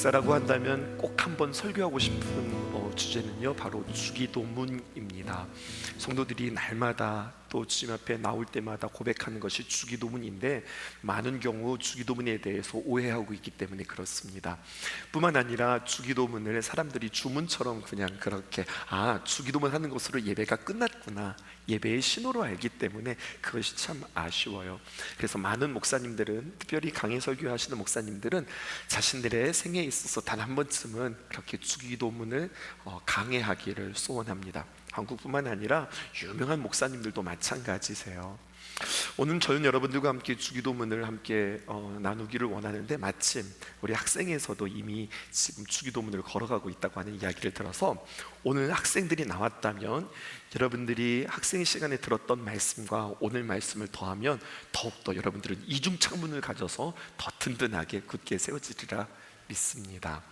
목사라고 한다면 꼭 한번 설교하고 싶은 주제는요, 바로 주기도문입니다. 성도들이 날마다 또 주님 앞에 나올 때마다 고백하는 것이 주기도문인데, 많은 경우 주기도문에 대해서 오해하고 있기 때문에 그렇습니다. 뿐만 아니라 주기도문을 사람들이 주문처럼 그냥 그렇게 주기도문 하는 것으로 예배가 끝났구나, 예배의 신호로 알기 때문에 그것이 참 아쉬워요. 그래서 많은 목사님들은, 특별히 강해 설교하시는 목사님들은 자신들의 생애에 있어서 단 한 번쯤은 그렇게 주기도문을 강해하기를 소원합니다. 한국뿐만 아니라 유명한 목사님들도 마찬가지세요. 오늘 저는 여러분들과 함께 주기도문을 함께 나누기를 원하는데, 마침 우리 학생에서도 이미 지금 주기도문을 걸어가고 있다고 하는 이야기를 들어서 오늘 학생들이 나왔다면 여러분들이 학생 시간에 들었던 말씀과 오늘 말씀을 더하면 더욱더 여러분들은 이중창문을 가져서 더 든든하게 굳게 세워지리라 믿습니다.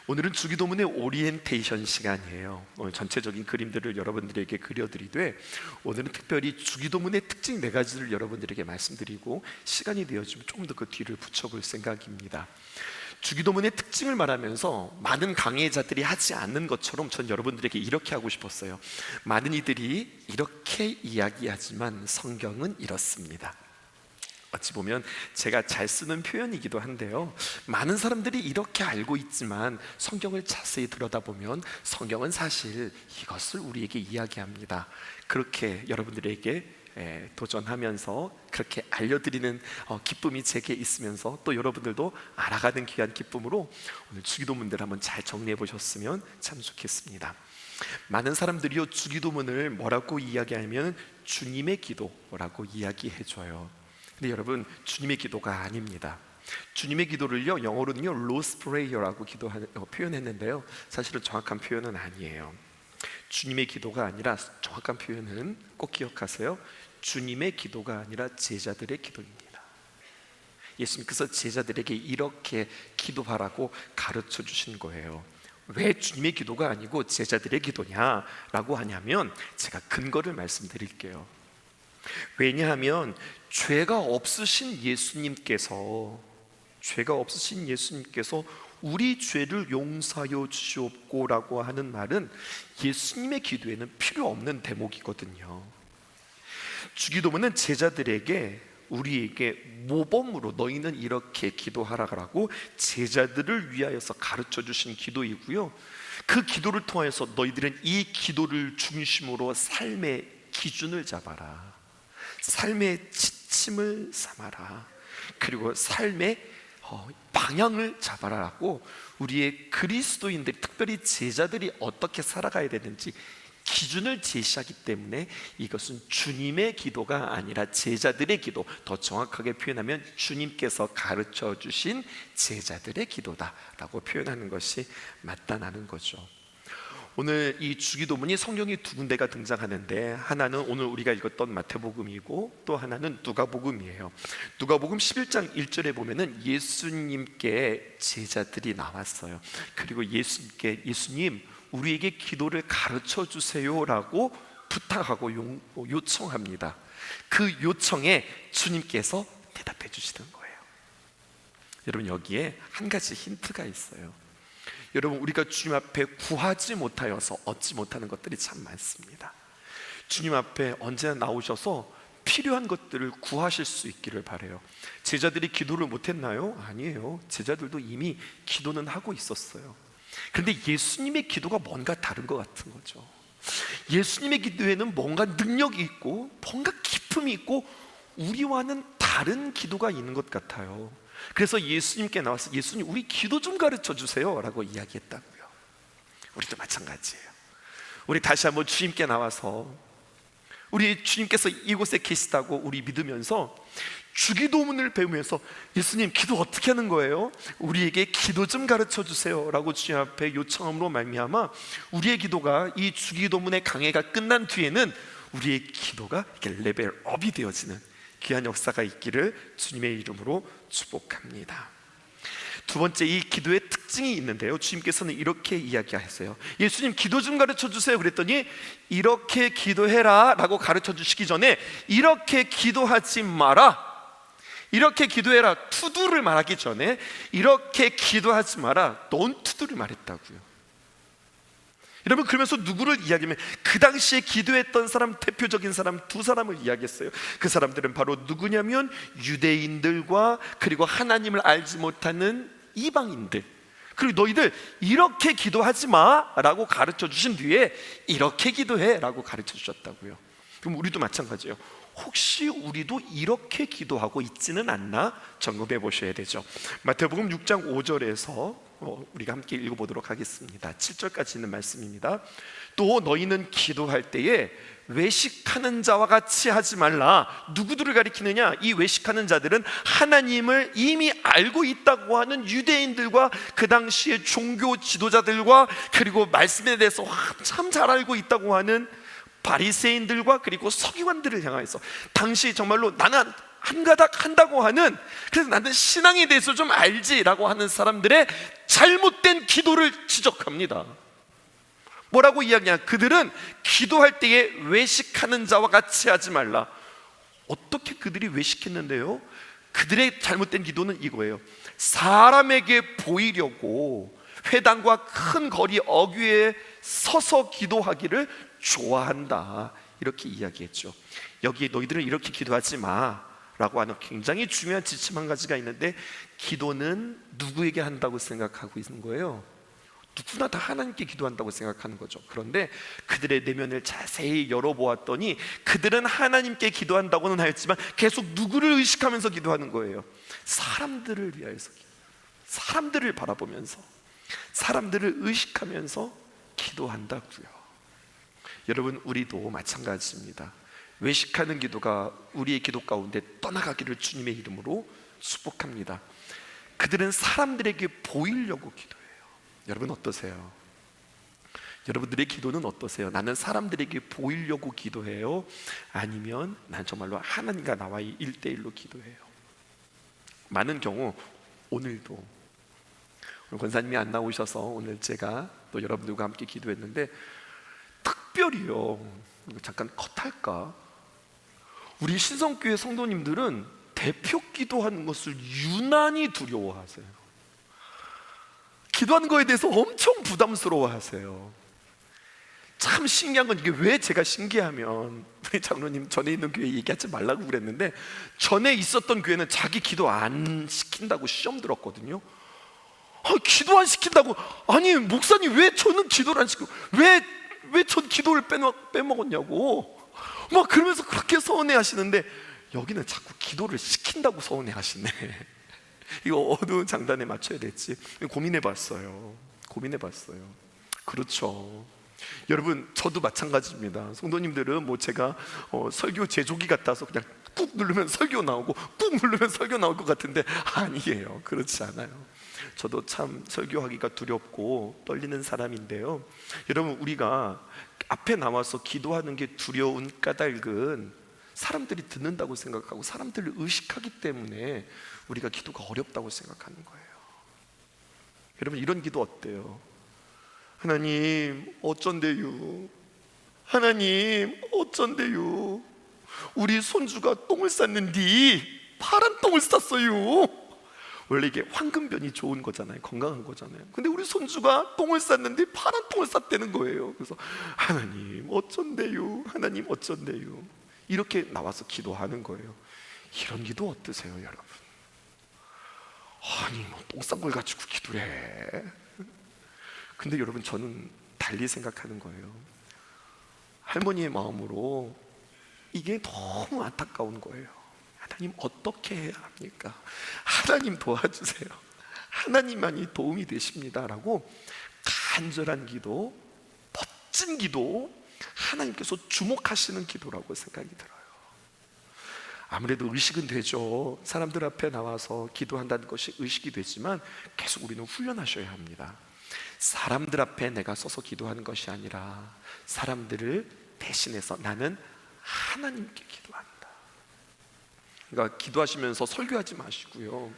오늘은 주기도문의 오리엔테이션 시간이에요. 오늘 전체적인 그림들을 여러분들에게 그려드리되, 오늘은 특별히 주기도문의 특징 4가지를 여러분들에게 말씀드리고 시간이 되어지면 조금 더 그 뒤를 붙여볼 생각입니다. 주기도문의 특징을 말하면서 많은 강해자들이 하지 않는 것처럼 전 여러분들에게 이렇게 하고 싶었어요. 많은 이들이 이렇게 이야기하지만 성경은 이렇습니다. 어찌 보면 제가 잘 쓰는 표현이기도 한데요, 많은 사람들이 이렇게 알고 있지만 성경을 자세히 들여다보면 성경은 사실 이것을 우리에게 이야기합니다. 그렇게 여러분들에게 도전하면서 그렇게 알려드리는 기쁨이 제게 있으면서, 또 여러분들도 알아가는 귀한 기쁨으로 오늘 주기도문들 한번 잘 정리해 보셨으면 참 좋겠습니다. 많은 사람들이요, 주기도문을 뭐라고 이야기하면 주님의 기도라고 이야기해줘요. 근데 여러분, 주님의 기도가 아닙니다. 주님의 기도를요, 영어로는요 Lord's Prayer라고 표현했는데요, 사실은 정확한 표현은 아니에요. 주님의 기도가 아니라, 정확한 표현은 꼭 기억하세요, 주님의 기도가 아니라 제자들의 기도입니다. 예수님께서 제자들에게 이렇게 기도하라고 가르쳐 주신 거예요. 왜 주님의 기도가 아니고 제자들의 기도냐라고 하냐면, 제가 근거를 말씀드릴게요. 왜냐하면 죄가 없으신 예수님께서 우리 죄를 용서하여 주시옵고라고 하는 말은 예수님의 기도에는 필요 없는 대목이거든요. 주기도문은 제자들에게, 우리에게 모범으로 너희는 이렇게 기도하라고 제자들을 위하여서 가르쳐 주신 기도이고요, 그 기도를 통해서 너희들은 이 기도를 중심으로 삶의 기준을 잡아라, 삶의 지침을 삼아라, 그리고 삶의 방향을 잡아라라고 우리의 그리스도인들, 특별히 제자들이 어떻게 살아가야 되는지 기준을 제시하기 때문에 이것은 주님의 기도가 아니라 제자들의 기도, 더 정확하게 표현하면 주님께서 가르쳐 주신 제자들의 기도다라고 표현하는 것이 맞다는 거죠. 오늘 이 주기도문이 성경에 2군데가 등장하는데, 하나는 오늘 우리가 읽었던 마태복음이고, 또 하나는 누가복음이에요. 누가복음 11장 1절에 보면은 예수님께 제자들이 나왔어요. 그리고 예수님 우리에게 기도를 가르쳐 주세요라고 부탁하고 요청합니다. 그 요청에 주님께서 대답해 주시는 거예요. 여러분, 여기에 한 가지 힌트가 있어요. 여러분, 우리가 주님 앞에 구하지 못하여서 얻지 못하는 것들이 참 많습니다. 주님 앞에 언제나 나오셔서 필요한 것들을 구하실 수 있기를 바라요. 제자들이 기도를 못했나요? 아니에요. 제자들도 이미 기도는 하고 있었어요. 그런데 예수님의 기도가 뭔가 다른 것 같은 거죠. 예수님의 기도에는 뭔가 능력이 있고 뭔가 기쁨이 있고 우리와는 다른 기도가 있는 것 같아요. 그래서 예수님께 나와서 예수님 우리 기도 좀 가르쳐 주세요 라고 이야기했다고요. 우리도 마찬가지예요. 우리 다시 한번 주님께 나와서, 우리 주님께서 이곳에 계시다고 우리 믿으면서 주기도문을 배우면서 예수님 기도 어떻게 하는 거예요? 우리에게 기도 좀 가르쳐 주세요 라고 주님 앞에 요청함으로 말미암아 우리의 기도가, 이 주기도문의 강해가 끝난 뒤에는 우리의 기도가 이렇게 레벨업이 되어지는 귀한 역사가 있기를 주님의 이름으로 축복합니다. 두 번째, 이 기도의 특징이 있는데요, 주님께서는 이렇게 이야기하셨어요. 예수님 기도 좀 가르쳐 주세요 그랬더니 이렇게 기도해라 라고 가르쳐 주시기 전에 이렇게 기도하지 마라, 이렇게 기도해라 투두를 말하기 전에 이렇게 기도하지 마라 don't to도를 말했다고요. 여러분, 그러면서 누구를 이야기하면 그 당시에 기도했던 사람, 대표적인 사람 두 사람을 이야기했어요. 그 사람들은 바로 누구냐면 유대인들과 그리고 하나님을 알지 못하는 이방인들. 그리고 너희들 이렇게 기도하지 마라고 가르쳐 주신 뒤에 이렇게 기도해 라고 가르쳐 주셨다고요. 그럼 우리도 마찬가지예요. 혹시 우리도 이렇게 기도하고 있지는 않나 점검해 보셔야 되죠. 마태복음 6장 5절에서 우리가 함께 읽어보도록 하겠습니다. 7절까지 있는 말씀입니다. 또 너희는 기도할 때에 외식하는 자와 같이 하지 말라. 누구들을 가리키느냐? 이 외식하는 자들은 하나님을 이미 알고 있다고 하는 유대인들과 그 당시의 종교 지도자들과 그리고 말씀에 대해서 참 잘 알고 있다고 하는 바리새인들과 그리고 서기관들을 향해서 당시 정말로 나는 한 가닥 한다고 하는, 그래서 나는 신앙에 대해서 좀 알지라고 하는 사람들의 잘못된 기도를 지적합니다. 뭐라고 이야기하냐? 그들은 기도할 때에 외식하는 자와 같이 하지 말라. 어떻게 그들이 외식했는데요? 그들의 잘못된 기도는 이거예요. 사람에게 보이려고 회당과 큰 거리 어귀에 서서 기도하기를 좋아한다, 이렇게 이야기했죠. 여기 너희들은 이렇게 기도하지 마 라고 하는 굉장히 중요한 지침 한 가지가 있는데, 기도는 누구에게 한다고 생각하고 있는 거예요? 누구나 다 하나님께 기도한다고 생각하는 거죠. 그런데 그들의 내면을 자세히 열어보았더니 그들은 하나님께 기도한다고는 하였지만 계속 누구를 의식하면서 기도하는 거예요? 사람들을 위하여서, 사람들을 바라보면서, 사람들을 의식하면서 기도한다고요. 여러분, 우리도 마찬가지입니다. 외식하는 기도가 우리의 기도 가운데 떠나가기를 주님의 이름으로 축복합니다. 그들은 사람들에게 보이려고 기도해요. 여러분 어떠세요? 여러분들의 기도는 어떠세요? 나는 사람들에게 보이려고 기도해요? 아니면 난 정말로 하나님과 나와의 1대1로 기도해요? 많은 경우 오늘도 오늘 권사님이 안 나오셔서 오늘 제가 또 여러분들과 함께 기도했는데, 특별히요, 잠깐 컷할까? 우리 신성교회 성도님들은 대표 기도하는 것을 유난히 두려워하세요. 기도하는 거에 대해서 엄청 부담스러워하세요. 참 신기한 건, 이게 왜 제가 신기하면, 우리 장로님 전에 있는 교회 얘기하지 말라고 그랬는데 전에 있었던 교회는 자기 기도 안 시킨다고 시험 들었거든요. 기도 안 시킨다고? 아니 목사님, 왜 저는 기도를 안 시키고 왜 전 기도를 빼먹었냐고 막 그러면서 그렇게 서운해 하시는데, 여기는 자꾸 기도를 시킨다고 서운해 하시네. 이거 어두운 장단에 맞춰야 될지 고민해 봤어요. 그렇죠. 여러분, 저도 마찬가지입니다. 성도님들은 뭐 제가 설교 제조기 같아서 그냥 꾹 누르면 설교 나오고 꾹 누르면 설교 나올 것 같은데 아니에요. 그렇지 않아요. 저도 참 설교하기가 두렵고 떨리는 사람인데요. 여러분, 우리가 앞에 나와서 기도하는 게 두려운 까닭은 사람들이 듣는다고 생각하고 사람들을 의식하기 때문에 우리가 기도가 어렵다고 생각하는 거예요. 여러분, 이런 기도 어때요? 하나님 어쩐데요? 하나님 어쩐데요? 우리 손주가 똥을 쌌는데 파란 똥을 쌌어요. 원래 이게 황금변이 좋은 거잖아요. 건강한 거잖아요. 근데 우리 손주가 똥을 쌌는데 파란 똥을 쌌다는 거예요. 그래서 하나님 어쩐데요? 하나님 어쩐데요? 이렇게 나와서 기도하는 거예요. 이런 기도 어떠세요, 여러분? 아니 뭐 똥 싼 걸 가지고 기도를 해. 근데 여러분, 저는 달리 생각하는 거예요. 할머니의 마음으로 이게 너무 안타까운 거예요. 하나님 어떻게 해야 합니까? 하나님 도와주세요. 하나님만이 도움이 되십니다 라고 간절한 기도, 멋진 기도, 하나님께서 주목하시는 기도라고 생각이 들어요. 아무래도 의식은 되죠. 사람들 앞에 나와서 기도한다는 것이 의식이 되지만 계속 우리는 훈련하셔야 합니다. 사람들 앞에 내가 서서 기도하는 것이 아니라 사람들을 대신해서 나는 하나님께 기도한다. 그러니까 기도하시면서 설교하지 마시고요,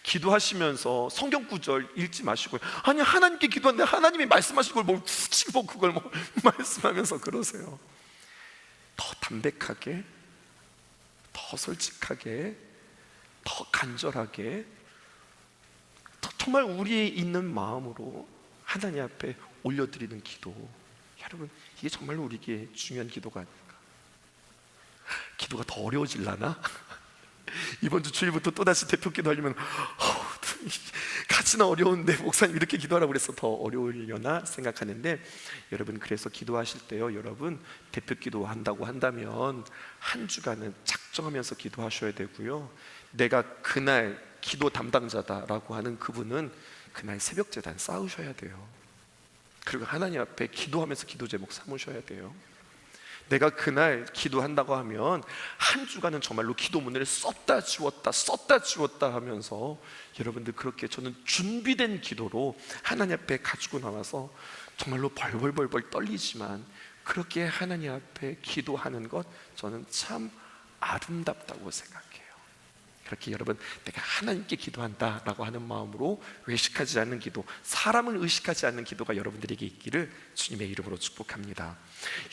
기도하시면서 성경 구절 읽지 마시고요. 아니 하나님께 기도하는데 하나님이 말씀하신 걸 뭘 굳이 뭐 그걸 뭐 말씀하면서 그러세요. 더 담백하게, 더 솔직하게 더 간절하게 정말 우리의 있는 마음으로 하나님 앞에 올려드리는 기도, 여러분 이게 정말로 우리에게 중요한 기도가 아닐까. 기도가 더 어려워질라나? 이번 주 주일부터 또다시 대표 기도하려면 같이나 어려운데 목사님 이렇게 기도하라고 그래서 더 어려우려나 생각하는데, 여러분 그래서 기도하실 때요, 여러분 대표 기도한다고 한다면 한 주간은 작정하면서 기도하셔야 되고요, 내가 그날 기도 담당자다라고 하는 그분은 그날 새벽 제단 쌓으셔야 돼요. 그리고 하나님 앞에 기도하면서 기도 제목 삼으셔야 돼요. 내가 그날 기도한다고 하면 한 주간은 정말로 기도문을 썼다 지웠다 하면서 여러분들 그렇게 저는 준비된 기도로 하나님 앞에 가지고 나와서 정말로 벌벌 떨리지만 그렇게 하나님 앞에 기도하는 것, 저는 참 아름답다고 생각해요. 그렇게 여러분 내가 하나님께 기도한다라고 하는 마음으로 외식하지 않는 기도, 사람을 의식하지 않는 기도가 여러분들에게 있기를 주님의 이름으로 축복합니다.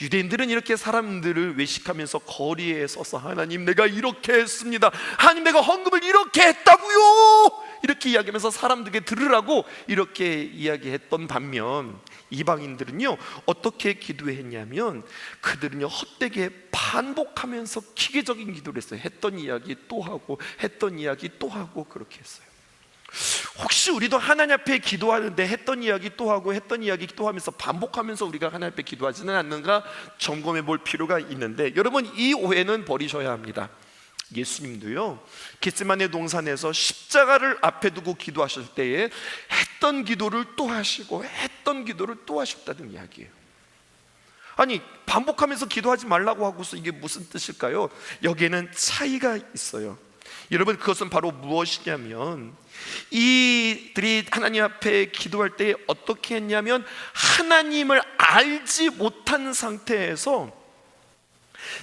유대인들은 이렇게 사람들을 외식하면서 거리에 서서 하나님 내가 이렇게 했습니다, 하나님 내가 헌금을 이렇게 했다고요, 이렇게 이야기하면서 사람들에게 들으라고 이렇게 이야기했던 반면, 이방인들은요 어떻게 기도했냐면 그들은요 헛되게 반복하면서 기계적인 기도를 했어요. 했던 이야기 또 하고 했던 이야기 또 하고 그렇게 했어요. 혹시 우리도 하나님 앞에 기도하는데 했던 이야기 또 하고 했던 이야기 또 하면서 반복하면서 우리가 하나님 앞에 기도하지는 않는가 점검해 볼 필요가 있는데, 여러분 이 오해는 버리셔야 합니다. 예수님도요 겟세마네 동산에서 십자가를 앞에 두고 기도하실 때에 했던 기도를 또 하시고 했던 기도를 또 하셨다는 이야기예요. 아니 반복하면서 기도하지 말라고 하고서 이게 무슨 뜻일까요? 여기에는 차이가 있어요. 여러분 그것은 바로 무엇이냐면, 이들이 하나님 앞에 기도할 때 어떻게 했냐면 하나님을 알지 못한 상태에서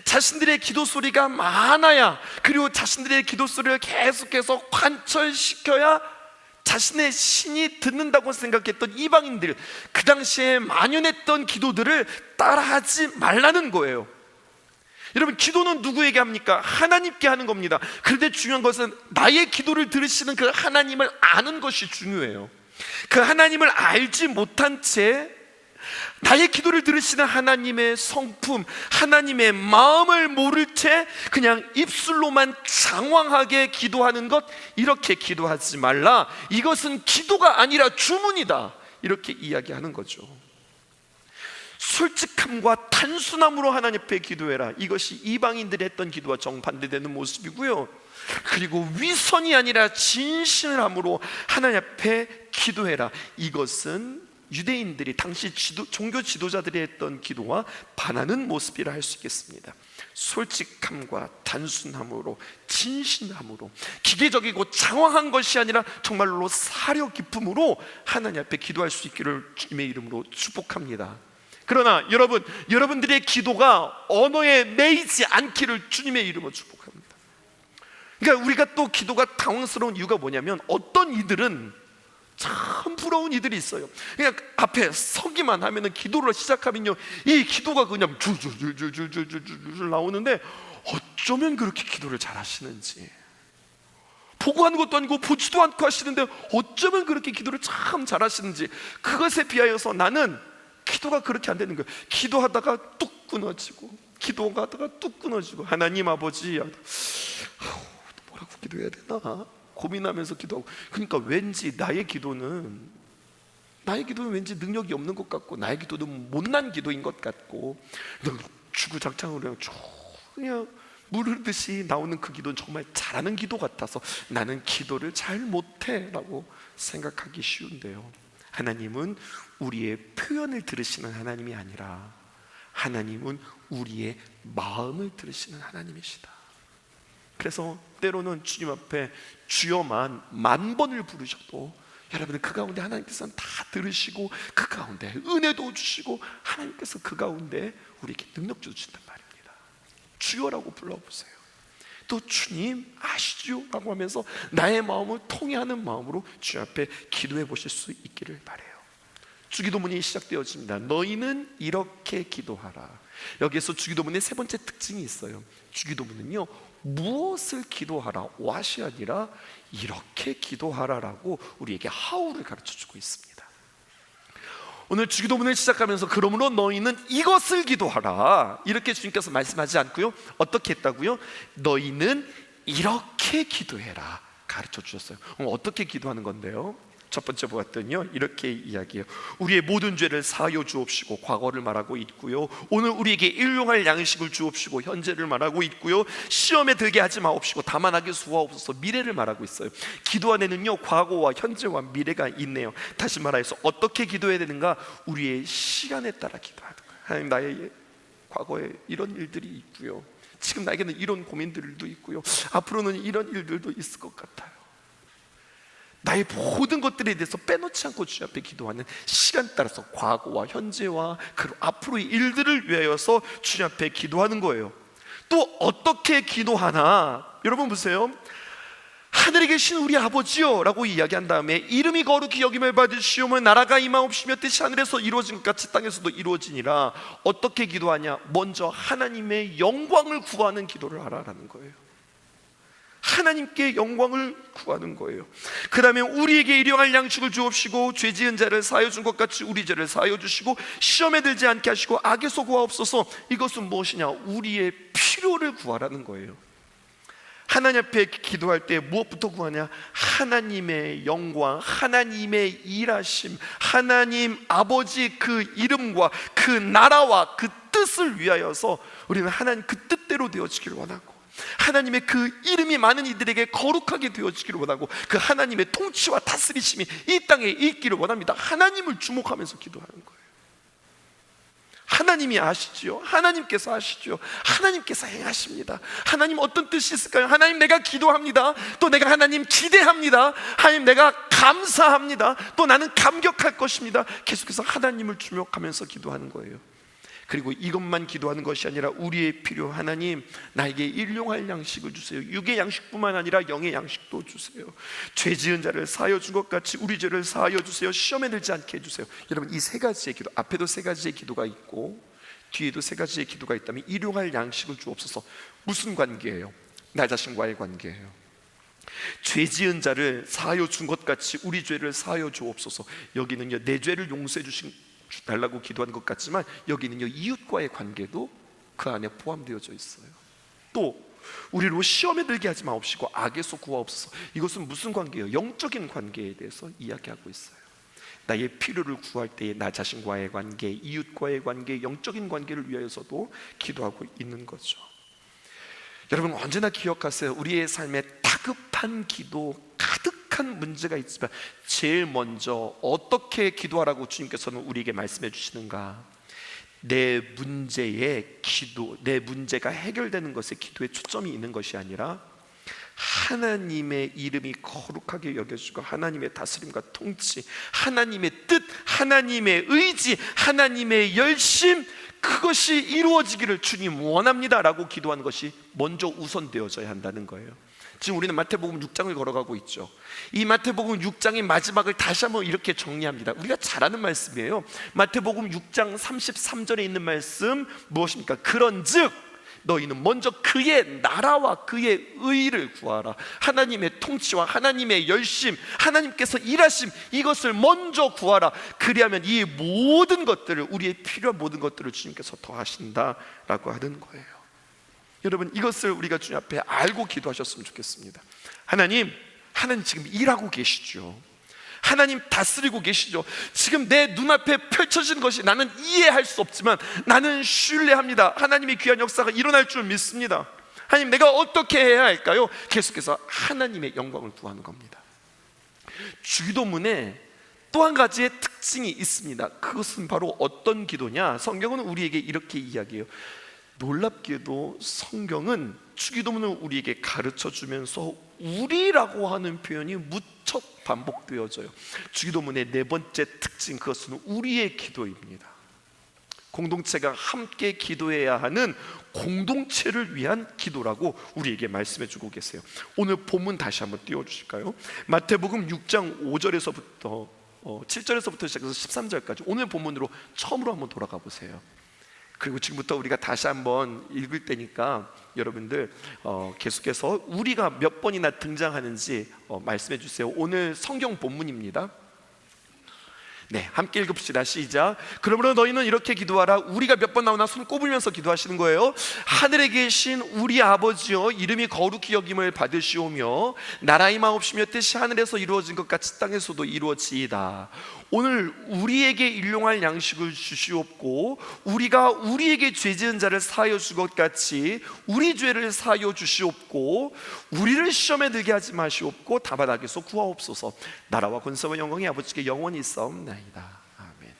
자신들의 기도 소리가 많아야, 그리고 자신들의 기도 소리를 계속해서 관철시켜야 자신의 신이 듣는다고 생각했던 이방인들, 그 당시에 만연했던 기도들을 따라하지 말라는 거예요. 여러분 기도는 누구에게 합니까? 하나님께 하는 겁니다. 그런데 중요한 것은 나의 기도를 들으시는 그 하나님을 아는 것이 중요해요. 그 하나님을 알지 못한 채 나의 기도를 들으시는 하나님의 성품, 하나님의 마음을 모를 채 그냥 입술로만 장황하게 기도하는 것, 이렇게 기도하지 말라. 이것은 기도가 아니라 주문이다, 이렇게 이야기하는 거죠. 솔직함과 단순함으로 하나님 앞에 기도해라. 이것이 이방인들이 했던 기도와 정반대되는 모습이고요, 그리고 위선이 아니라 진실함으로 하나님 앞에 기도해라. 이것은 유대인들이 당시 종교 지도자들이 했던 기도와 반하는 모습이라 할 수 있겠습니다. 솔직함과 단순함으로, 진실함으로, 기계적이고 장황한 것이 아니라 정말로 사려 깊음으로 하나님 앞에 기도할 수 있기를 주님의 이름으로 축복합니다. 그러나 여러분들의 기도가 언어에 매이지 않기를 주님의 이름으로 축복합니다. 그러니까 우리가 또 기도가 당황스러운 이유가 뭐냐면, 어떤 이들은 참 부러운 이들이 있어요. 그냥 앞에 서기만 하면은 기도를 시작하면요 이 기도가 그냥 줄줄줄줄줄줄 나오는데, 어쩌면 그렇게 기도를 잘 하시는지, 보고 하는 것도 아니고 보지도 않고 하시는데 어쩌면 그렇게 기도를 참 잘 하시는지, 그것에 비하여서 나는 기도가 그렇게 안 되는 거예요. 기도하다가 뚝 끊어지고, 기도하다가 뚝 끊어지고, 하나님 아버지 뭐라고 기도해야 되나 고민하면서 기도하고, 그러니까 왠지 나의 기도는 왠지 능력이 없는 것 같고, 나의 기도는 못난 기도인 것 같고, 주구장창으로 그냥 물 흐르듯이 나오는 그 기도는 정말 잘하는 기도 같아서 나는 기도를 잘 못해 라고 생각하기 쉬운데요, 하나님은 우리의 표현을 들으시는 하나님이 아니라 하나님은 우리의 마음을 들으시는 하나님이시다. 그래서 때로는 주님 앞에 주여만 10,000번을 부르셔도 여러분들 그 가운데 하나님께서는 다 들으시고, 그 가운데 은혜도 주시고, 하나님께서 그 가운데 우리에게 능력도 주신단 말입니다. 주여라고 불러보세요. 또 주님 아시죠? 라고 하면서 나의 마음을 통해하는 마음으로 주 앞에 기도해 보실 수 있기를 바라요. 주기도문이 시작되어집니다. 너희는 이렇게 기도하라. 여기에서 주기도문의 세 번째 특징이 있어요. 주기도문은요 무엇을 기도하라, what이 아니라 이렇게 기도하라라고 우리에게 how를 가르쳐주고 있습니다. 오늘 주기도문을 시작하면서 그러므로 너희는 이것을 기도하라 이렇게 주님께서 말씀하지 않고요, 어떻게 했다고요? 너희는 이렇게 기도해라 가르쳐 주셨어요. 어떻게 기도하는 건데요? 첫 번째 보았더니요, 이렇게 이야기해요. 우리의 모든 죄를 사하여 주옵시고, 과거를 말하고 있고요, 오늘 우리에게 일용할 양식을 주옵시고, 현재를 말하고 있고요, 시험에 들게 하지 마옵시고 다만 악에 수하옵소서, 미래를 말하고 있어요. 기도 안에는요 과거와 현재와 미래가 있네요. 다시 말해서 어떻게 기도해야 되는가? 우리의 시간에 따라 기도하는 거예요. 하나님, 나의 과거에 이런 일들이 있고요, 지금 나에게는 이런 고민들도 있고요, 앞으로는 이런 일들도 있을 것 같아요. 나의 모든 것들에 대해서 빼놓지 않고 주님 앞에 기도하는 시간 따라서 과거와 현재와 그리고 앞으로의 일들을 위하여서 주님 앞에 기도하는 거예요. 또 어떻게 기도하나? 여러분 보세요. 하늘에 계신 우리 아버지요 라고 이야기한 다음에 이름이 거룩히 여김을 받으시오며 나라가 임하옵시며 뜻이 하늘에서 이루어진 것 같이 땅에서도 이루어지니라. 어떻게 기도하냐? 먼저 하나님의 영광을 구하는 기도를 하라라는 거예요. 하나님께 영광을 구하는 거예요. 그 다음에 우리에게 일용할 양식을 주옵시고 죄 지은 자를 사하여 준 것 같이 우리 죄를 사하여 주시고 시험에 들지 않게 하시고 악에서 구하옵소서. 이것은 무엇이냐? 우리의 필요를 구하라는 거예요. 하나님 앞에 기도할 때 무엇부터 구하냐? 하나님의 영광, 하나님의 일하심, 하나님 아버지 그 이름과 그 나라와 그 뜻을 위하여서 우리는 하나님 그 뜻대로 되어지기를 원하고, 하나님의 그 이름이 많은 이들에게 거룩하게 되어지기를 원하고, 그 하나님의 통치와 다스리심이 이 땅에 있기를 원합니다. 하나님을 주목하면서 기도하는 거예요. 하나님이 아시지요. 하나님께서 아시죠. 하나님께서 행하십니다. 하나님 어떤 뜻이 있을까요? 하나님, 내가 기도합니다. 또 내가 하나님 기대합니다. 하나님, 내가 감사합니다. 또 나는 감격할 것입니다. 계속해서 하나님을 주목하면서 기도하는 거예요. 그리고 이것만 기도하는 것이 아니라 우리의 필요, 하나님 나에게 일용할 양식을 주세요. 육의 양식뿐만 아니라 영의 양식도 주세요. 죄 지은 자를 사하여 준 것 같이 우리 죄를 사하여 주세요. 시험에 들지 않게 해주세요. 여러분, 이 세 가지의 기도, 앞에도 세 가지의 기도가 있고 뒤에도 세 가지의 기도가 있다면 일용할 양식을 주옵소서. 무슨 관계예요? 나 자신과의 관계예요. 죄 지은 자를 사하여 준 것 같이 우리 죄를 사하여 주옵소서. 여기는요, 내 죄를 용서해 주신 달라고 기도하는 것 같지만 여기는요, 이웃과의 관계도 그 안에 포함되어져 있어요. 또 우리로 시험에 들게 하지 마옵시고 악에서 구하옵소서. 이것은 무슨 관계예요? 영적인 관계에 대해서 이야기하고 있어요. 나의 필요를 구할 때에 나 자신과의 관계, 이웃과의 관계, 영적인 관계를 위하여서도 기도하고 있는 거죠. 여러분, 언제나 기억하세요. 우리의 삶에 다급한 기도, 가득한 문제가 있지만 제일 먼저 어떻게 기도하라고 주님께서는 우리에게 말씀해 주시는가? 내 문제의 기도, 내 문제가 해결되는 것에 기도에 초점이 있는 것이 아니라 하나님의 이름이 거룩하게 여겨지고 하나님의 다스림과 통치, 하나님의 뜻, 하나님의 의지, 하나님의 열심, 그것이 이루어지기를 주님 원합니다 라고 기도하는 것이 먼저 우선되어져야 한다는 거예요. 지금 우리는 마태복음 6장을 걸어가고 있죠. 이 마태복음 6장의 마지막을 다시 한번 이렇게 정리합니다. 우리가 잘 아는 말씀이에요. 마태복음 6장 33절에 있는 말씀 무엇입니까? 그런즉 너희는 먼저 그의 나라와 그의 의를 구하라. 하나님의 통치와 하나님의 열심, 하나님께서 일하심, 이것을 먼저 구하라. 그리하면 이 모든 것들을, 우리의 필요한 모든 것들을 주님께서 더하신다라고 하는 거예요. 여러분, 이것을 우리가 주님 앞에 알고 기도하셨으면 좋겠습니다. 하나님 지금 일하고 계시죠. 하나님 다스리고 계시죠. 지금 내 눈앞에 펼쳐진 것이 나는 이해할 수 없지만 나는 신뢰합니다. 하나님의 귀한 역사가 일어날 줄 믿습니다. 하나님, 내가 어떻게 해야 할까요? 계속해서 하나님의 영광을 구하는 겁니다. 주기도문에 또 한 가지의 특징이 있습니다. 그것은 바로 어떤 기도냐? 성경은 우리에게 이렇게 이야기해요. 놀랍게도 성경은 주기도문을 우리에게 가르쳐주면서 우리라고 하는 표현이 무척 반복되어져요. 주기도문의 네 번째 특징, 그것은 우리의 기도입니다. 공동체가 함께 기도해야 하는 공동체를 위한 기도라고 우리에게 말씀해주고 계세요. 오늘 본문 다시 한번 띄워주실까요? 마태복음 6장 5절에서부터 7절에서부터 시작해서 13절까지 오늘 본문으로 처음으로 한번 돌아가 보세요. 그리고 지금부터 우리가 다시 한번 읽을 때니까 여러분들 계속해서 우리가 몇 번이나 등장하는지 말씀해 주세요. 오늘 성경 본문입니다. 네, 함께 읽읍시다. 시작. 그러므로 너희는 이렇게 기도하라. 우리가 몇 번 나오나 손 꼽으면서 기도하시는 거예요. 하늘에 계신 우리 아버지여, 이름이 거룩히 여김을 받으시오며 나라의 마옵시며 뜻이 하늘에서 이루어진 것 같이 땅에서도 이루어지이다. 오늘 우리에게 일용할 양식을 주시옵고 우리가 우리에게 죄 지은 자를 사하여 줄 것 같이 우리 죄를 사하여 주시옵고 우리를 시험에 들게 하지 마시옵고 다만 악에서 구하옵소서. 나라와 권세와 영광이 아버지께 영원히 있사옵나이다. 아멘.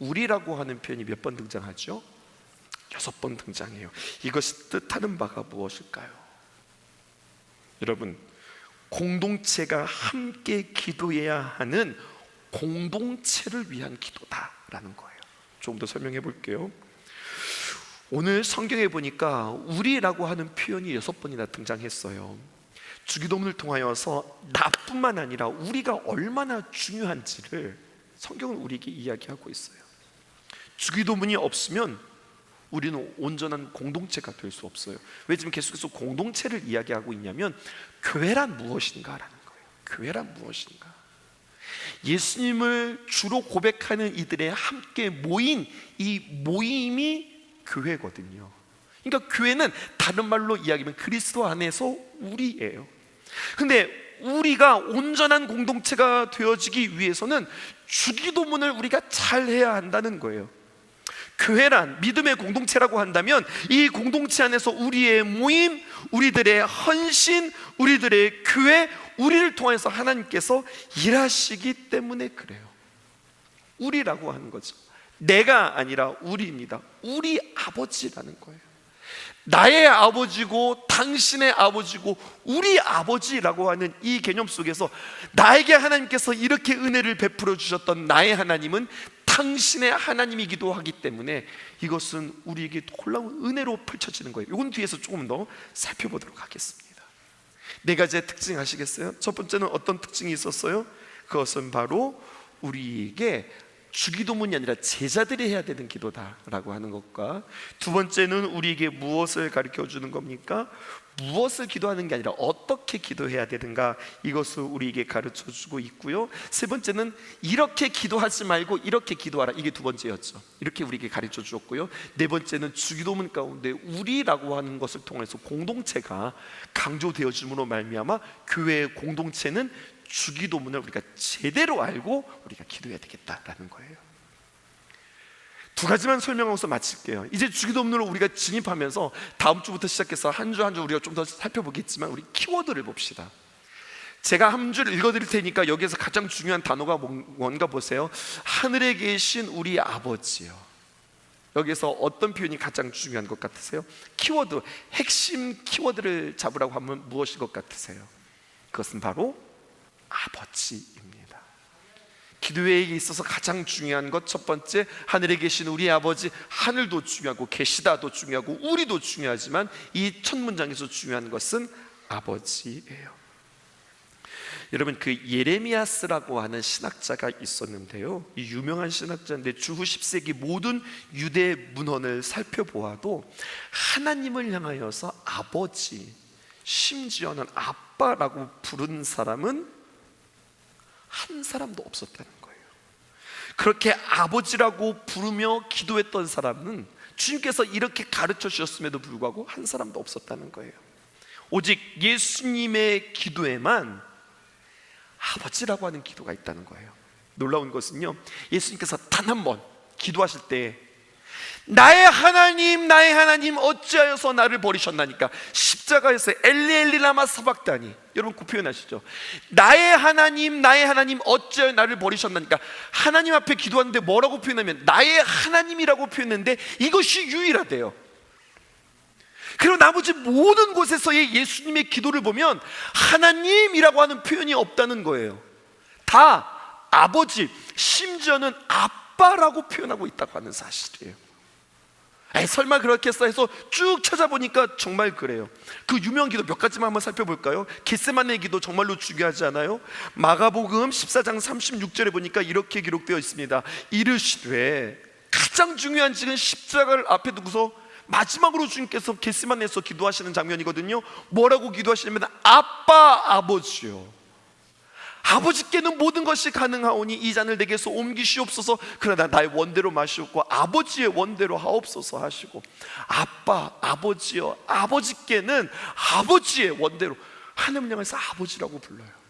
우리라고 하는 표현이 몇 번 등장하죠? 6번 등장해요. 이것이 뜻하는 바가 무엇일까요? 여러분, 공동체가 함께 기도해야 하는 공동체를 위한 기도다라는 거예요. 조금 더 설명해 볼게요. 오늘 성경에 보니까 우리라고 하는 표현이 6번이나 등장했어요. 주기도문을 통하여서 나뿐만 아니라 우리가 얼마나 중요한지를 성경은 우리에게 이야기하고 있어요. 주기도문이 없으면 우리는 온전한 공동체가 될 수 없어요. 왜 지금 계속해서 공동체를 이야기하고 있냐면 교회란 무엇인가라는 거예요. 교회란 무엇인가? 예수님을 주로 고백하는 이들의 함께 모인 이 모임이 교회거든요. 그러니까 교회는 다른 말로 이야기하면 그리스도 안에서 우리예요. 근데 우리가 온전한 공동체가 되어지기 위해서는 주기도문을 우리가 잘 해야 한다는 거예요. 교회란 믿음의 공동체라고 한다면 이 공동체 안에서 우리의 모임, 우리들의 헌신, 우리들의 교회, 우리를 통해서 하나님께서 일하시기 때문에 그래요. 우리라고 하는 거죠. 내가 아니라 우리입니다. 우리 아버지라는 거예요. 나의 아버지고 당신의 아버지고 우리 아버지라고 하는 이 개념 속에서 나에게 하나님께서 이렇게 은혜를 베풀어 주셨던 나의 하나님은 당신의 하나님이기도 하기 때문에 이것은 우리에게 놀라운 은혜로 펼쳐지는 거예요. 이건 뒤에서 조금 더 살펴보도록 하겠습니다. 4가지의 특징 아시겠어요? 첫 번째는 어떤 특징이 있었어요? 그것은 바로 우리에게 주기도문이 아니라 제자들이 해야 되는 기도다라고 하는 것과, 두 번째는 우리에게 무엇을 가르쳐 주는 겁니까? 무엇을 기도하는 게 아니라 어떻게 기도해야 되는가, 이것을 우리에게 가르쳐 주고 있고요. 세 번째는 이렇게 기도하지 말고 이렇게 기도하라, 이게 두 번째였죠. 이렇게 우리에게 가르쳐 주었고요. 네 번째는 주기도문 가운데 우리라고 하는 것을 통해서 공동체가 강조되어짐으로 말미암아 교회의 공동체는 주기도문을 우리가 제대로 알고 우리가 기도해야 되겠다라는 거예요. 두 가지만 설명하고서 마칠게요. 이제 주기도문으로 우리가 진입하면서 다음 주부터 시작해서 한 주 한 주 우리가 좀 더 살펴보겠지만 우리 키워드를 봅시다. 제가 한 줄 읽어드릴 테니까 여기에서 가장 중요한 단어가 뭔가 보세요. 하늘에 계신 우리 아버지요. 여기에서 어떤 표현이 가장 중요한 것 같으세요? 키워드, 핵심 키워드를 잡으라고 하면 무엇일 것 같으세요? 그것은 바로 아버지입니다. 기도에 있어서 가장 중요한 것, 첫 번째, 하늘에 계신 우리 아버지. 하늘도 중요하고 계시다도 중요하고 우리도 중요하지만 이 첫 문장에서 중요한 것은 아버지예요. 여러분, 그 예레미야스라고 하는 신학자가 있었는데요, 이 유명한 신학자인데 주후 10세기 모든 유대 문헌을 살펴보아도 하나님을 향하여서 아버지, 심지어는 아빠라고 부른 사람은 한 사람도 없었다는 거예요. 그렇게 아버지라고 부르며 기도했던 사람은 주님께서 이렇게 가르쳐 주셨음에도 불구하고 한 사람도 없었다는 거예요. 오직 예수님의 기도에만 아버지라고 하는 기도가 있다는 거예요. 놀라운 것은요, 예수님께서 단 한 번 기도하실 때 나의 하나님 어찌하여서 나를 버리셨나니까, 십자가에서 엘리 엘리 라마 사박다니, 여러분 그 표현 아시죠? 나의 하나님 어찌하여 나를 버리셨나니까, 하나님 앞에 기도하는데 뭐라고 표현하면 나의 하나님이라고 표현했는데 이것이 유일하대요. 그리고 나머지 모든 곳에서의 예수님의 기도를 보면 하나님이라고 하는 표현이 없다는 거예요. 다 아버지, 심지어는 아빠라고 표현하고 있다고 하는 사실이에요. 설마 그렇겠어 해서 쭉 찾아보니까 정말 그래요. 그 유명한 기도 몇 가지만 한번 살펴볼까요? 겟세마네 기도 정말로 중요하지 않아요? 마가복음 14장 36절에 보니까 이렇게 기록되어 있습니다. 이르시되, 가장 중요한 지금 십자가를 앞에 두고서 마지막으로 주님께서 겟세마네에서 기도하시는 장면이거든요. 뭐라고 기도하시냐면 아빠 아버지요, 아버지께는 모든 것이 가능하오니 이 잔을 내게서 옮기시옵소서. 그러나 나의 원대로 마시옵고 아버지의 원대로 하옵소서 하시고, 아빠 아버지요, 아버지께는 아버지의 원대로, 하나님을 향해서 아버지라고 불러요.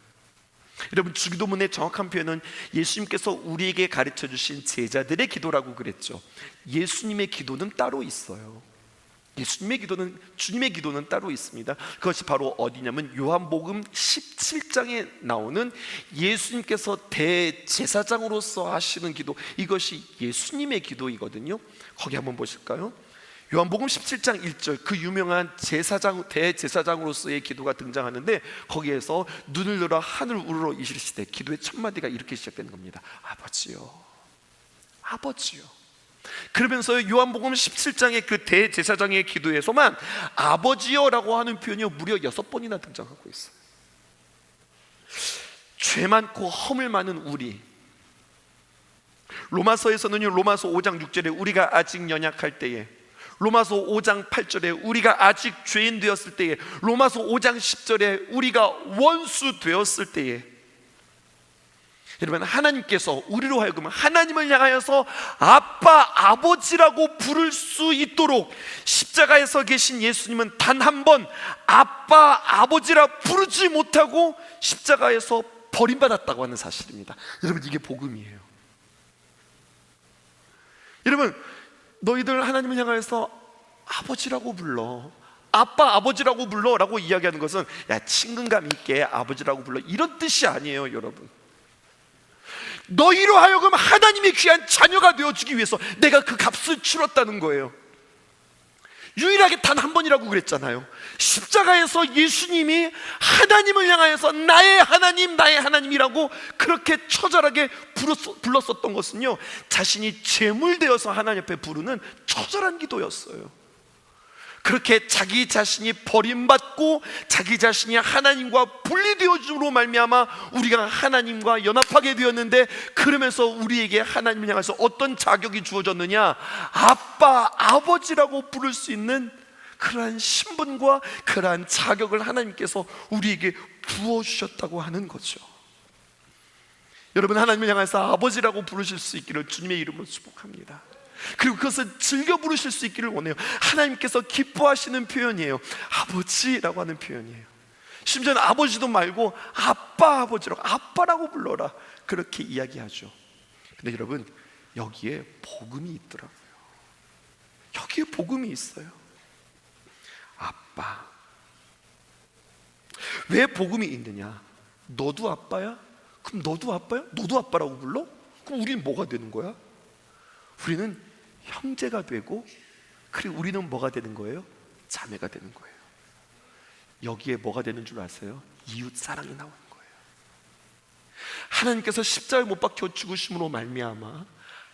여러분, 주기도문의 정확한 표현은 예수님께서 우리에게 가르쳐 주신 제자들의 기도라고 그랬죠. 예수님의 기도는 따로 있어요. 예수님의 기도는, 주님의 기도는 따로 있습니다. 그것이 바로 어디냐면 요한복음 17장에 나오는 예수님께서 대제사장으로서 하시는 기도, 이것이 예수님의 기도이거든요. 거기 한번 보실까요? 요한복음 17장 1절, 그 유명한 대제사장으로서의 기도가 등장하는데, 거기에서 눈을 들어 하늘을 우러러 이르시되, 기도의 첫 마디가 이렇게 시작되는 겁니다. 아버지요, 아버지요. 그러면서 요한복음 17장의 그 대제사장의 기도에서만 아버지여라고 하는 표현이 무려 6번이나 등장하고 있어요. 죄 많고 허물 많은 우리, 로마서에서는요, 로마서 5장 6절에 우리가 아직 연약할 때에, 로마서 5장 8절에 우리가 아직 죄인 되었을 때에, 로마서 5장 10절에 우리가 원수 되었을 때에, 여러분, 하나님께서 우리로 하여금 하나님을 향하여서 아빠 아버지라고 부를 수 있도록 십자가에서 계신 예수님은 단 한 번 아빠 아버지라 부르지 못하고 십자가에서 버림받았다고 하는 사실입니다. 여러분, 이게 복음이에요. 여러분, 너희들 하나님을 향하여서 아버지라고 불러, 아빠 아버지라고 불러 라고 이야기하는 것은 야, 친근감 있게 아버지라고 불러, 이런 뜻이 아니에요. 여러분, 너희로 하여금 하나님의 귀한 자녀가 되어주기 위해서 내가 그 값을 치렀다는 거예요. 유일하게 단 한 번이라고 그랬잖아요. 십자가에서 예수님이 하나님을 향하여서 나의 하나님, 나의 하나님이라고 그렇게 처절하게 불렀었던 것은요, 자신이 제물되어서 하나님 앞에 부르는 처절한 기도였어요. 그렇게 자기 자신이 버림받고 자기 자신이 하나님과 분리되어짐으로 말미암아 우리가 하나님과 연합하게 되었는데, 그러면서 우리에게 하나님을 향해서 어떤 자격이 주어졌느냐, 아빠 아버지라고 부를 수 있는 그러한 신분과 그러한 자격을 하나님께서 우리에게 부어주셨다고 하는 거죠. 여러분, 하나님을 향해서 아버지라고 부르실 수 있기를 주님의 이름으로 축복합니다. 그리고 그것을 즐겨 부르실 수 있기를 원해요. 하나님께서 기뻐하시는 표현이에요. 아버지라고 하는 표현이에요. 심지어는 아버지도 말고 아빠 아버지라고, 아빠라고 불러라, 그렇게 이야기하죠. 근데 여러분, 여기에 복음이 있더라고요. 여기에 복음이 있어요. 아빠. 왜 복음이 있느냐? 너도 아빠야? 그럼 너도 아빠야? 너도 아빠라고 불러? 그럼 우리는 뭐가 되는 거야? 우리는 형제가 되고, 그리고 우리는 뭐가 되는 거예요? 자매가 되는 거예요. 여기에 뭐가 되는 줄 아세요? 이웃 사랑이 나오는 거예요. 하나님께서 십자가에 못 박혀 죽으심으로 말미암아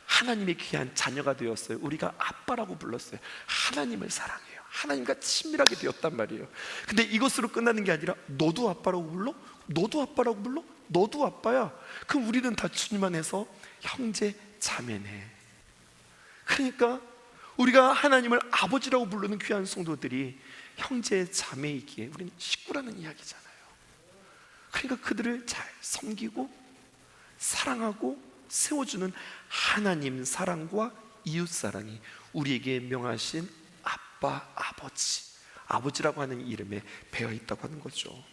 하나님의 귀한 자녀가 되었어요. 우리가 아빠라고 불렀어요. 하나님을 사랑해요. 하나님과 친밀하게 되었단 말이에요. 근데 이것으로 끝나는 게 아니라 너도 아빠라고 불러? 너도 아빠라고 불러? 너도 아빠야? 그럼 우리는 다 주님 안에서 형제 자매네. 그러니까 우리가 하나님을 아버지라고 부르는 귀한 성도들이 형제 자매이기에 우리는 식구라는 이야기잖아요. 그러니까 그들을 잘 섬기고 사랑하고 세워주는 하나님 사랑과 이웃 사랑이 우리에게 명하신 아빠 아버지, 아버지라고 하는 이름에 배어 있다고 하는 거죠.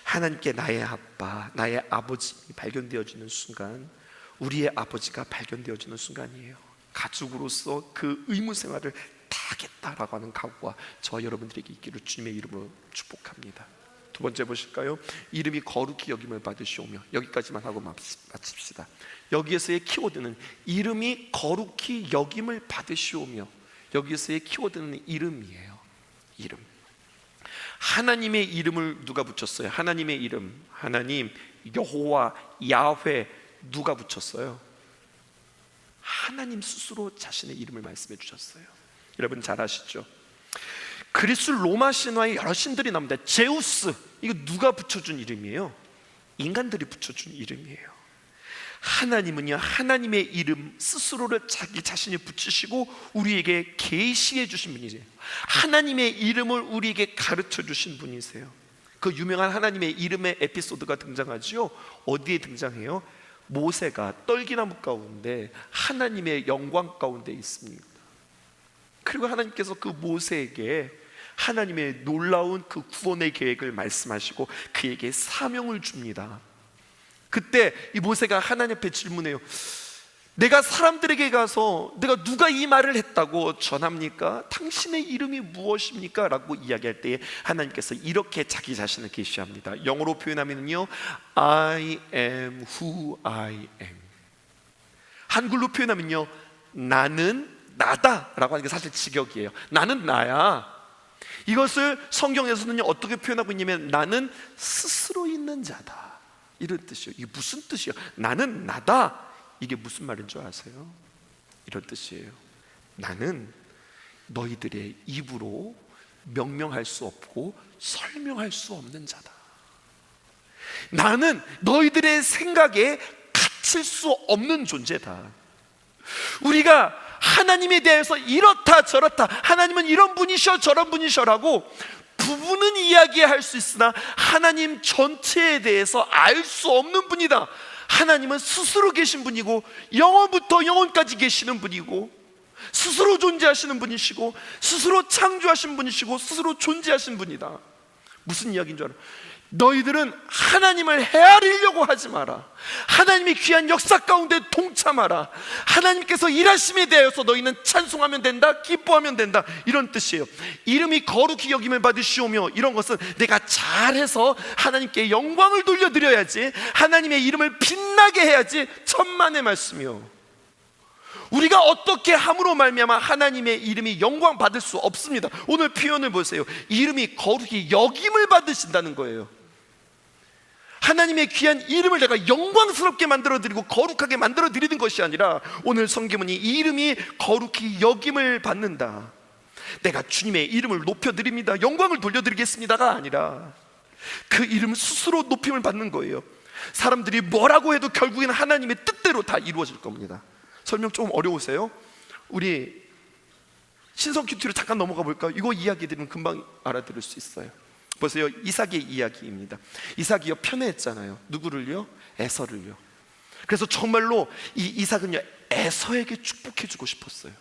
하나님께 나의 아빠, 나의 아버지 발견되어지는 순간, 우리의 아버지가 발견되어지는 순간이에요. 가족으로서 그 의무 생활을 다 하겠다라고 하는 각오가 저와 여러분들에게 있기를 주님의 이름으로 축복합니다. 두 번째 보실까요? 이름이 거룩히 여김을 받으시오며. 여기까지만 하고 마칩시다. 여기에서의 키워드는 이름이 거룩히 여김을 받으시오며. 여기에서의 키워드는 이름이에요. 이름. 하나님의 이름을 누가 붙였어요? 하나님의 이름, 하나님, 여호와, 야훼, 누가 붙였어요? 하나님 스스로 자신의 이름을 말씀해 주셨어요. 여러분 잘 아시죠? 그리스 로마 신화에 여러 신들이 나옵니다. 제우스, 이거 누가 붙여준 이름이에요? 인간들이 붙여준 이름이에요. 하나님은요, 하나님의 이름 스스로를 자기 자신이 붙이시고 우리에게 계시해 주신 분이세요. 하나님의 이름을 우리에게 가르쳐 주신 분이세요. 그 유명한 하나님의 이름의 에피소드가 등장하죠. 어디에 등장해요? 모세가 떨기나무 가운데 하나님의 영광 가운데 있습니다. 그리고 하나님께서 그 모세에게 하나님의 놀라운 그 구원의 계획을 말씀하시고 그에게 사명을 줍니다. 그때 이 모세가 하나님 앞에 질문해요. 내가 사람들에게 가서 내가 누가 이 말을 했다고 전합니까? 당신의 이름이 무엇입니까? 라고 이야기할 때에 하나님께서 이렇게 자기 자신을 계시합니다. 영어로 표현하면요, I am who I am. 한글로 표현하면요, 나는 나다 라고 하는 게 사실 직역이에요. 나는 나야. 이것을 성경에서는요 어떻게 표현하고 있냐면 나는 스스로 있는 자다, 이런 뜻이에요. 이게 무슨 뜻이에요? 나는 나다. 이게 무슨 말인 줄 아세요? 이런 뜻이에요. 나는 너희들의 입으로 명명할 수 없고 설명할 수 없는 자다. 나는 너희들의 생각에 갇힐 수 없는 존재다. 우리가 하나님에 대해서 이렇다 저렇다, 하나님은 이런 분이셔 저런 분이셔라고 부분은 이야기할 수 있으나 하나님 전체에 대해서 알 수 없는 분이다. 하나님은 스스로 계신 분이고 영원부터 영원까지 계시는 분이고 스스로 존재하시는 분이시고 스스로 창조하신 분이시고 스스로 존재하신 분이다. 무슨 이야기인 줄 알아? 너희들은 하나님을 헤아리려고 하지 마라. 하나님의 귀한 역사 가운데 동참하라. 하나님께서 일하심에 대해서 너희는 찬송하면 된다, 기뻐하면 된다, 이런 뜻이에요. 이름이 거룩히 여김을 받으시오며, 이런 것은 내가 잘해서 하나님께 영광을 돌려드려야지, 하나님의 이름을 빛나게 해야지, 천만의 말씀이요. 우리가 어떻게 함으로 말미암아 하나님의 이름이 영광 받을 수 없습니다. 오늘 표현을 보세요. 이름이 거룩히 여김을 받으신다는 거예요. 하나님의 귀한 이름을 내가 영광스럽게 만들어드리고 거룩하게 만들어드리는 것이 아니라 오늘 성경은 이 이름이 거룩히 여김을 받는다, 내가 주님의 이름을 높여드립니다, 영광을 돌려드리겠습니다가 아니라 그 이름 스스로 높임을 받는 거예요. 사람들이 뭐라고 해도 결국에는 하나님의 뜻대로 다 이루어질 겁니다. 설명 좀 어려우세요? 우리 신성 큐티로 잠깐 넘어가 볼까요? 이거 이야기 들으면 금방 알아들을 수 있어요. 보세요. 이삭의 이야기입니다. 이삭이요 편애했잖아요. 누구를요? 에서를요. 그래서 정말로 이 이삭은요 에서에게 축복해주고 싶었어요.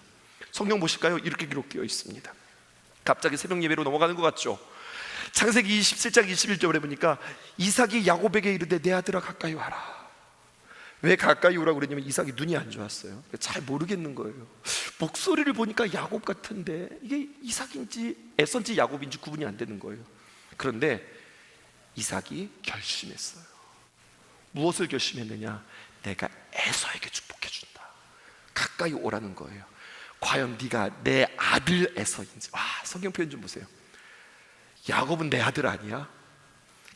성경 보실까요? 이렇게 기록되어 있습니다. 갑자기 새벽 예배로 넘어가는 것 같죠? 창세기 27장 21절에 보니까 이삭이 야곱에게 이르되 내 아들아 가까이 와라. 왜 가까이 오라고 그랬냐면 이삭이 눈이 안 좋았어요. 잘 모르겠는 거예요. 목소리를 보니까 야곱 같은데 이게 이삭인지 에서인지 야곱인지 구분이 안 되는 거예요. 그런데 이삭이 결심했어요. 무엇을 결심했느냐? 내가 에서에게 축복해 준다. 가까이 오라는 거예요. 과연 네가 내 아들 에서인지. 와, 성경 표현 좀 보세요. 야곱은 내 아들 아니야?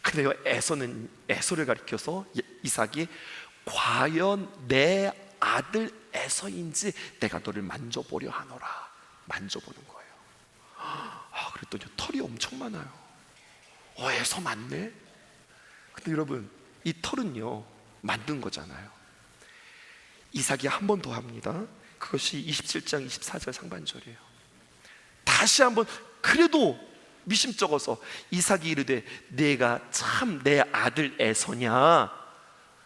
근데요 에서는 에서를 가리켜서 이삭이 과연 내 아들 에서인지 내가 너를 만져보려 하노라. 만져보는 거예요. 그랬더니 털이 엄청 많아요. 에서 맞네? 근데 여러분 이 털은요 만든 거잖아요. 이삭이 한 번 더 합니다. 그것이 27장 24절 상반절이에요. 다시 한번 그래도 미심쩍어서 이삭이 이르되 내가 참 내 아들 에서냐?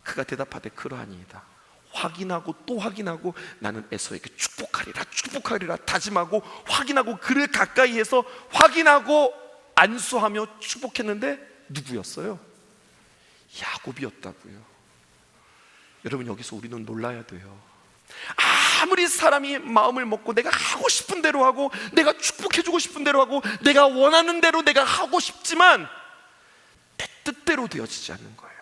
그가 대답하되 그러하니이다. 확인하고 또 확인하고 나는 에서에게 축복하리라 축복하리라 다짐하고 확인하고 그를 가까이 해서 확인하고 안수하며 축복했는데 누구였어요? 야곱이었다고요. 여러분 여기서 우리는 놀라야 돼요. 아무리 사람이 마음을 먹고 내가 하고 싶은 대로 하고 내가 축복해주고 싶은 대로 하고 내가 원하는 대로 내가 하고 싶지만 내 뜻대로 되어지지 않는 거예요.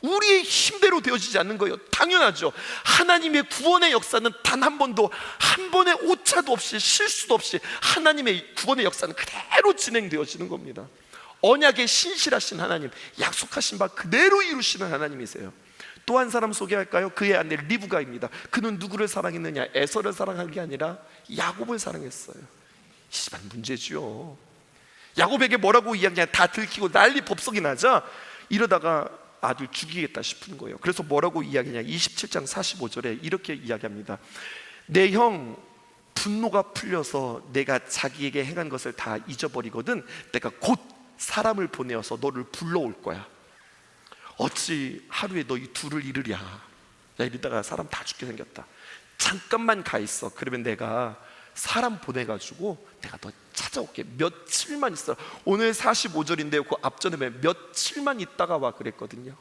우리의 힘대로 되어지지 않는 거예요. 당연하죠. 하나님의 구원의 역사는 단 한 번도 한 번의 오차도 없이 실수도 없이 하나님의 구원의 역사는 그대로 진행되어지는 겁니다. 언약에 신실하신 하나님, 약속하신 바 그대로 이루시는 하나님이세요. 또 한 사람 소개할까요? 그의 아내 리브가입니다. 그는 누구를 사랑했느냐? 에서를 사랑한 게 아니라 야곱을 사랑했어요. 이시발 문제죠. 야곱에게 뭐라고 이야기하냐? 다 들키고 난리 법석이 나자 이러다가 아들 죽이겠다 싶은 거예요. 그래서 뭐라고 이야기냐, 27장 45절에 이렇게 이야기합니다. 내 형 분노가 풀려서 내가 자기에게 행한 것을 다 잊어버리거든 내가 곧 사람을 보내어서 너를 불러올 거야. 어찌 하루에 너희 둘을 잃으랴. 야, 이러다가 사람 다 죽게 생겼다. 잠깐만 가 있어. 그러면 내가 사람 보내가지고 내가 너 찾아올게. 며칠만 있어. 오늘 45절인데요 그 앞전에 며칠만 있다가 와 그랬거든요.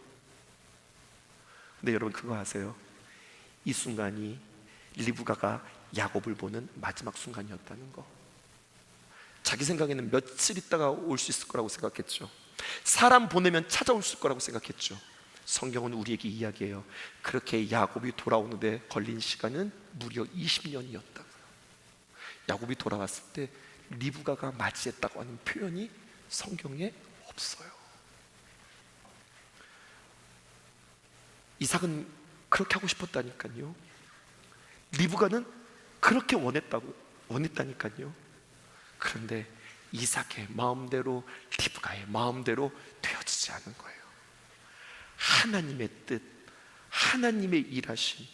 근데 여러분 그거 아세요? 이 순간이 리브가가 야곱을 보는 마지막 순간이었다는 거. 자기 생각에는 며칠 있다가 올 수 있을 거라고 생각했죠. 사람 보내면 찾아올 수 있을 거라고 생각했죠. 성경은 우리에게 이야기해요. 그렇게 야곱이 돌아오는데 걸린 시간은 무려 20년이었다고요. 야곱이 돌아왔을 때 리브가가 맞이했다고 하는 표현이 성경에 없어요. 이삭은 그렇게 하고 싶었다니까요. 리브가는 그렇게 원했다니까요. 그런데 이삭의 마음대로 리브가의 마음대로 되어지지 않은 거예요. 하나님의 뜻, 하나님의 일하심,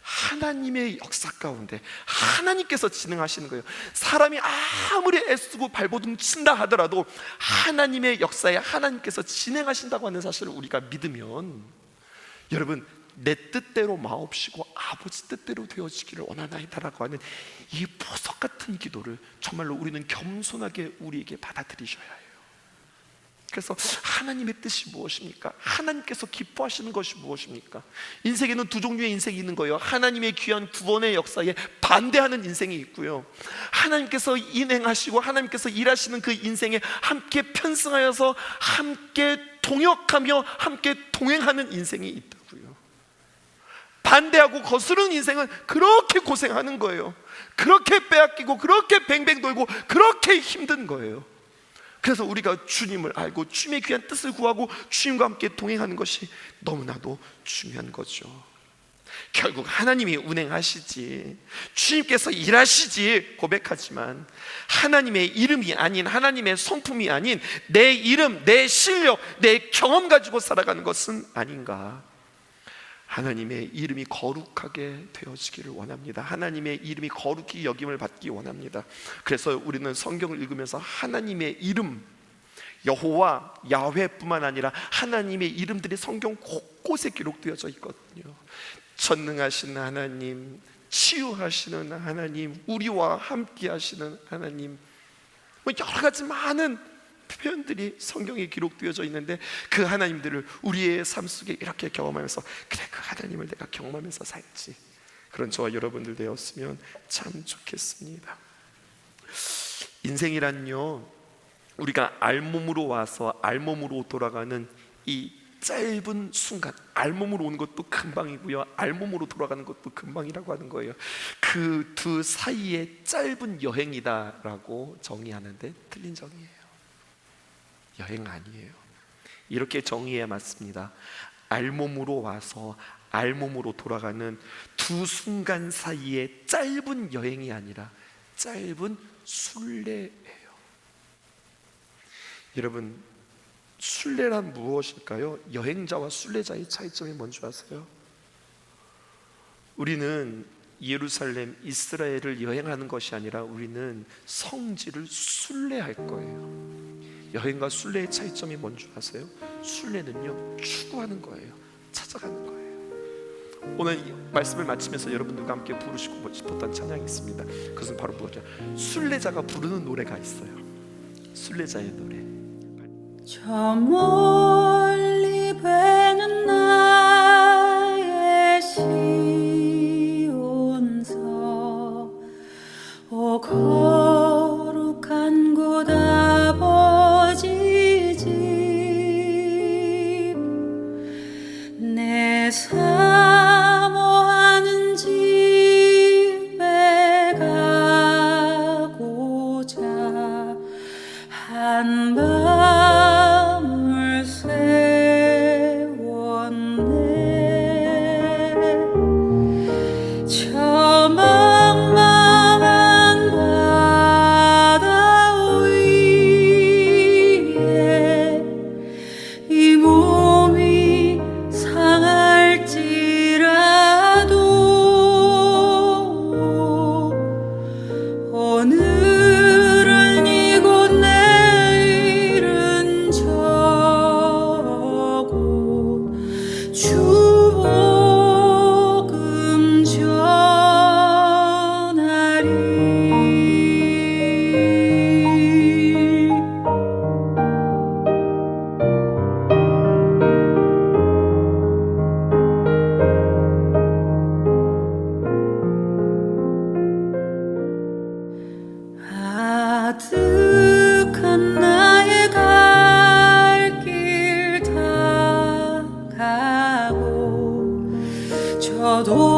하나님의 역사 가운데 하나님께서 진행하시는 거예요. 사람이 아무리 애쓰고 발버둥 친다 하더라도 하나님의 역사에 하나님께서 진행하신다고 하는 사실을 우리가 믿으면, 여러분 내 뜻대로 마옵시고 아버지 뜻대로 되어지기를 원하나이다라고 하는 이 보석 같은 기도를 정말로 우리는 겸손하게 우리에게 받아들이셔야 해요. 그래서 하나님의 뜻이 무엇입니까? 하나님께서 기뻐하시는 것이 무엇입니까? 인생에는 두 종류의 인생이 있는 거예요. 하나님의 귀한 구원의 역사에 반대하는 인생이 있고요, 하나님께서 인행하시고 하나님께서 일하시는 그 인생에 함께 편승하여서 함께 동역하며 함께 동행하는 인생이 있다고요. 반대하고 거스르는 인생은 그렇게 고생하는 거예요. 그렇게 빼앗기고 그렇게 뱅뱅 돌고 그렇게 힘든 거예요. 그래서 우리가 주님을 알고 주님의 귀한 뜻을 구하고 주님과 함께 동행하는 것이 너무나도 중요한 거죠. 결국 하나님이 운행하시지, 주님께서 일하시지 고백하지만 하나님의 이름이 아닌, 하나님의 성품이 아닌 내 이름, 내 실력, 내 경험 가지고 살아가는 것은 아닌가. 하나님의 이름이 거룩하게 되어지기를 원합니다. 하나님의 이름이 거룩히 여김을 받기 원합니다. 그래서 우리는 성경을 읽으면서 하나님의 이름, 여호와, 야훼뿐만 아니라 하나님의 이름들이 성경 곳곳에 기록되어져 있거든요. 전능하신 하나님, 치유하시는 하나님, 우리와 함께 하시는 하나님, 여러 가지 많은 표현들이 성경에 기록되어져 있는데 그 하나님들을 우리의 삶 속에 이렇게 경험하면서, 그래 그 하나님을 내가 경험하면서 살지, 그런 저와 여러분들 되었으면 참 좋겠습니다. 인생이란요, 우리가 알몸으로 와서 알몸으로 돌아가는 이 짧은 순간, 알몸으로 오는 것도 금방이고요, 알몸으로 돌아가는 것도 금방이라고 하는 거예요. 그 두 사이의 짧은 여행이다라고 정의하는데 틀린 정의예요. 여행 아니에요. 이렇게 정의해야 맞습니다. 알몸으로 와서 알몸으로 돌아가는 두 순간 사이의 짧은 여행이 아니라 짧은 순례예요. 여러분, 순례란 무엇일까요? 여행자와 순례자의 차이점이 뭔지 아세요? 우리는 예루살렘, 이스라엘을 여행하는 것이 아니라 우리는 성지를 순례할 거예요. 여행과 순례의 차이점이 뭔지 아세요? 순례는요, 추구하는 거예요. 찾아가는 거예요. 오늘 이 말씀을 마치면서 여러분들과 함께 부르시고 싶었던 찬양이 있습니다. 그것은 바로 뭐죠? 순례자가 부르는 노래가 있어요. 순례자의 노래. 저 멀리 배는 나의 시온서, 오 거룩한 곳 아버지 집, 내 사모하는 집에 가고자 한 밤을 세웠네. 저 망망한 바다 위에 이 몸이 복음 전하리. 아득한 나의 갈 길 다 가고 저도